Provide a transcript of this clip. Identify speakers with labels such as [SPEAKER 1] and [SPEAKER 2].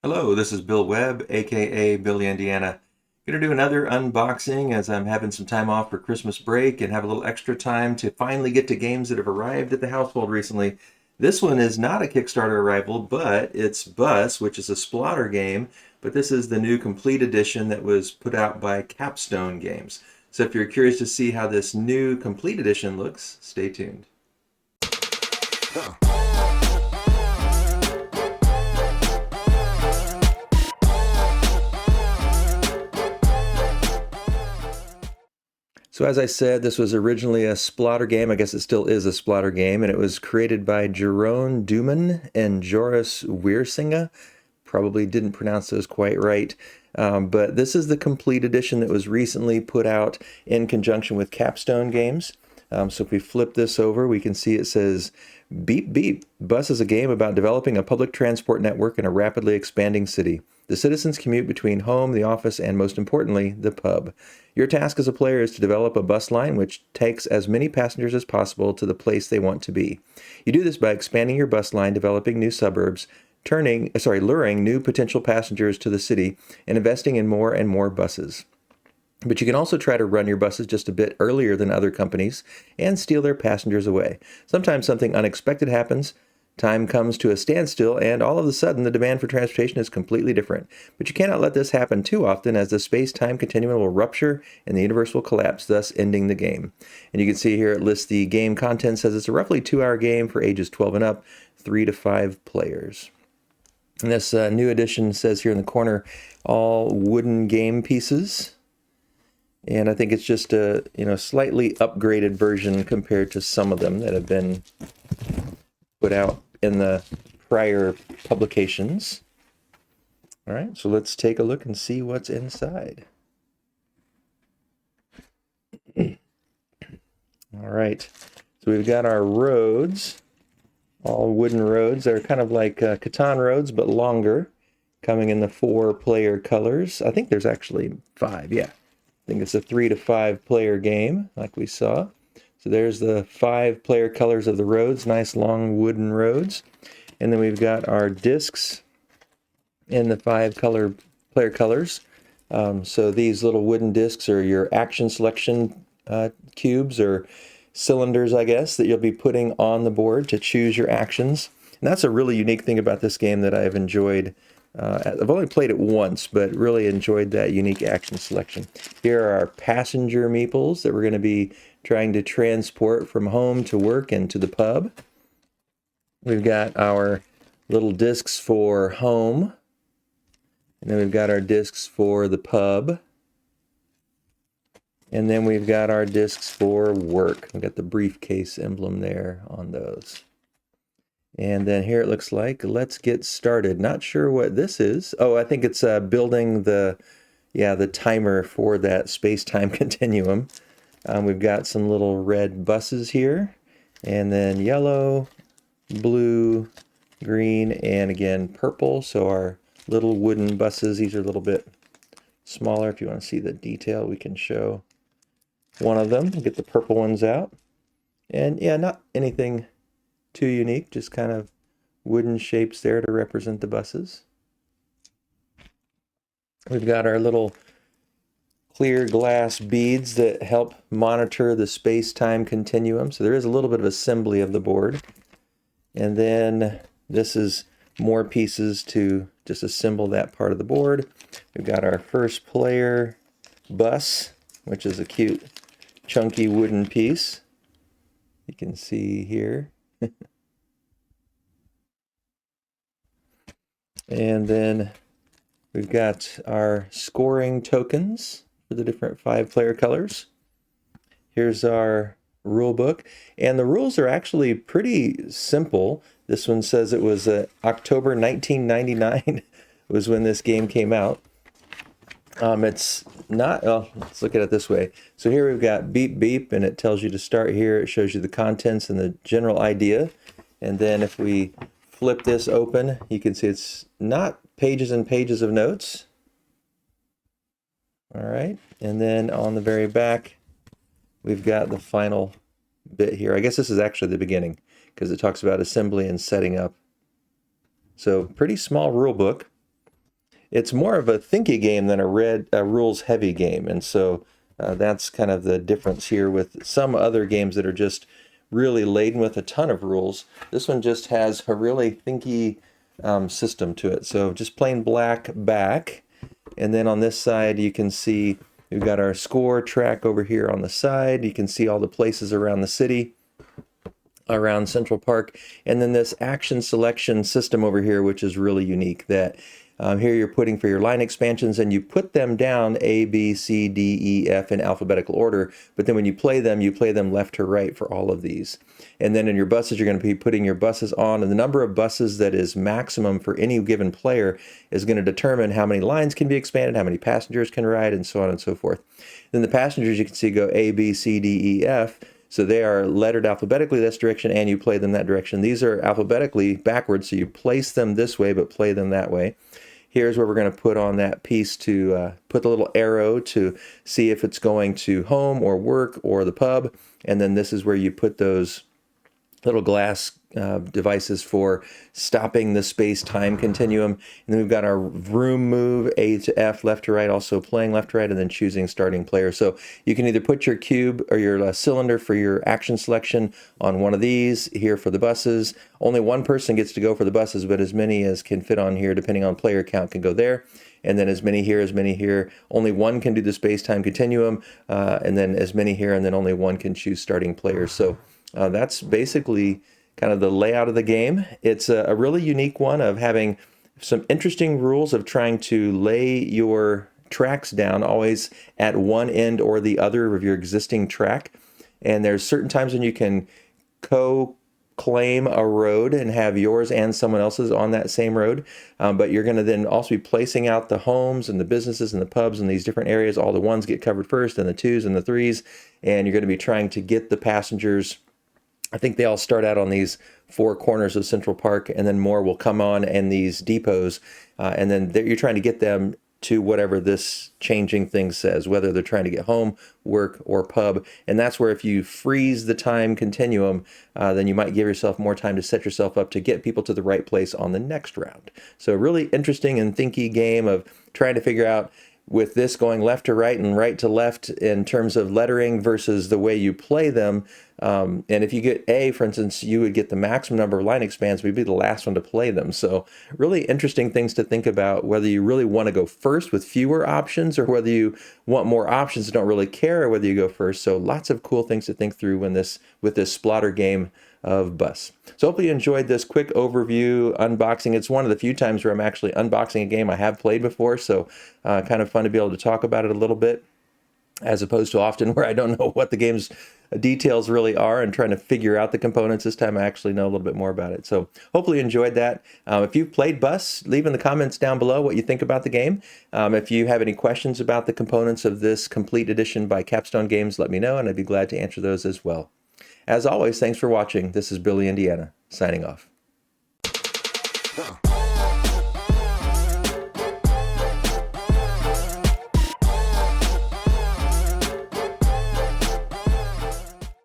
[SPEAKER 1] Hello, this is Bill Webb, aka BillyIndiana. Gonna do another unboxing as I'm having some time off for Christmas break and have a little extra time to finally get to games that have arrived at the household recently. This one is not a Kickstarter arrival, but it's Bus, which is a Splotter game, but this is the new complete edition that was put out by Capstone Games. So if you're curious to see how this new complete edition looks, stay tuned. So as I said, this was originally a Splotter game. I guess it still is a Splotter game, and it was created by Jeroen Duman and Joris Weersinga. Probably didn't pronounce those quite right. But this is the complete edition that was recently put out in conjunction with Capstone Games. So if we flip this over, we can see it says, Beep Beep. Bus is a game about developing a public transport network in a rapidly expanding city. The citizens commute between home, the office, and most importantly, the pub. Your task as a player is to develop a bus line which takes as many passengers as possible to the place they want to be. You do this by expanding your bus line, developing new suburbs, luring new potential passengers to the city, and investing in more and more buses. But you can also try to run your buses just a bit earlier than other companies and steal their passengers away. Sometimes something unexpected happens. Time comes to a standstill, and all of a sudden the demand for transportation is completely different. But you cannot let this happen too often, as the space-time continuum will rupture and the universe will collapse, thus ending the game. And you can see here it lists the game content, says it's a roughly 2-hour game for ages 12 and up, 3 to 5 players. And this new edition says here in the corner, all wooden game pieces. And I think it's just a slightly upgraded version compared to some of them that have been put out in the prior publications. All right, so let's take a look and see what's inside. All right, so we've got our roads, all wooden roads. They're kind of like Catan roads, but longer, coming in the 4-player colors. I think there's actually 5, yeah. I think it's a 3 to 5 player game, like we saw. So there's the 5-player colors of the roads, nice long wooden roads. And then we've got our discs in the 5-player colors. So these little wooden discs are your action selection cubes or cylinders, I guess, that you'll be putting on the board to choose your actions. And that's a really unique thing about this game that I've enjoyed. I've only played it once, but really enjoyed that unique action selection. Here are our passenger meeples that we're going to be trying to transport from home to work and to the pub. We've got our little discs for home. And then we've got our discs for the pub. And then we've got our discs for work. We've got the briefcase emblem there on those. And then here it looks like, let's get started. Not sure what this is. Oh, I think it's building the timer for that space-time continuum. We've got some little red buses here, and then yellow, blue, green, and again, purple. So our little wooden buses, these are a little bit smaller. If you want to see the detail, we can show one of them. We'll get the purple ones out. And yeah, not anything too unique, just kind of wooden shapes there to represent the buses. We've got our little clear glass beads that help monitor the space-time continuum. So there is a little bit of assembly of the board. And then this is more pieces to just assemble that part of the board. We've got our first player bus, which is a cute, chunky wooden piece. You can see here. And then we've got our scoring tokens for the different 5-player colors. Here's our rule book, and the rules are actually pretty simple. This one says it was October 1999 was when this game came out. It's not, well, let's look at it this way. So here we've got beep beep, and it tells you to start here. It shows you the contents and the general idea. And then if we flip this open, you can see it's not pages and pages of notes. All right, and then on the very back, we've got the final bit here. I guess this is actually the beginning because it talks about assembly and setting up. So pretty small rule book. it's more of a thinky game than a rules-heavy game. And so that's kind of the difference here with some other games that are just really laden with a ton of rules. This one just has a really thinky system to it. So just plain black back. And then on this side, you can see we've got our score track over here on the side. You can see all the places around the city, around Central Park. And then this action selection system over here, which is really unique, that here you're putting for your line expansions, and you put them down A, B, C, D, E, F in alphabetical order, but then when you play them left to right for all of these. And then in your buses, you're going to be putting your buses on, and the number of buses that is maximum for any given player is going to determine how many lines can be expanded, how many passengers can ride, and so on and so forth. Then the passengers, you can see, go A, B, C, D, E, F. So they are lettered alphabetically this direction, and you play them that direction. These are alphabetically backwards, so you place them this way but play them that way. Here's where we're going to put on that piece to put the little arrow to see if it's going to home or work or the pub. And then this is where you put those little glass devices for stopping the space-time continuum. And then we've got our room move, A to F, left to right, also playing left to right, and then choosing starting player. So you can either put your cube or your cylinder for your action selection on one of these, here for the buses. Only one person gets to go for the buses, but as many as can fit on here, depending on player count, can go there. And then as many here, as many here. Only one can do the space-time continuum, and then as many here, and then only one can choose starting players. So that's basically kind of the layout of the game. It's a really unique one of having some interesting rules of trying to lay your tracks down always at one end or the other of your existing track. And there's certain times when you can co-claim a road and have yours and someone else's on that same road. But you're going to then also be placing out the homes and the businesses and the pubs and these different areas. All the ones get covered first, and the twos and the threes. And you're going to be trying to get the passengers. I think they all start out on these four corners of Central Park, and then more will come on in these depots. And then you're trying to get them to whatever this changing thing says, whether they're trying to get home, work, or pub. And that's where if you freeze the time continuum, then you might give yourself more time to set yourself up to get people to the right place on the next round. So a really interesting and thinky game of trying to figure out, with this going left to right and right to left in terms of lettering versus the way you play them. And if you get A, for instance, you would get the maximum number of line expands, but you'd be the last one to play them. So really interesting things to think about, whether you really want to go first with fewer options or whether you want more options and don't really care whether you go first. So lots of cool things to think through with this Splotter game of Bus. So hopefully you enjoyed this quick overview unboxing. It's one of the few times where I'm actually unboxing a game I have played before, so kind of fun to be able to talk about it a little bit, as opposed to often where I don't know what the game's details really are and trying to figure out the components. This time I actually know a little bit more about it. So hopefully you enjoyed that. If you've played Bus, leave in the comments down below what you think about the game. If you have any questions about the components of this complete edition by Capstone Games, let me know, and I'd be glad to answer those as well. As always, thanks for watching. This is BillyIndiana, signing off.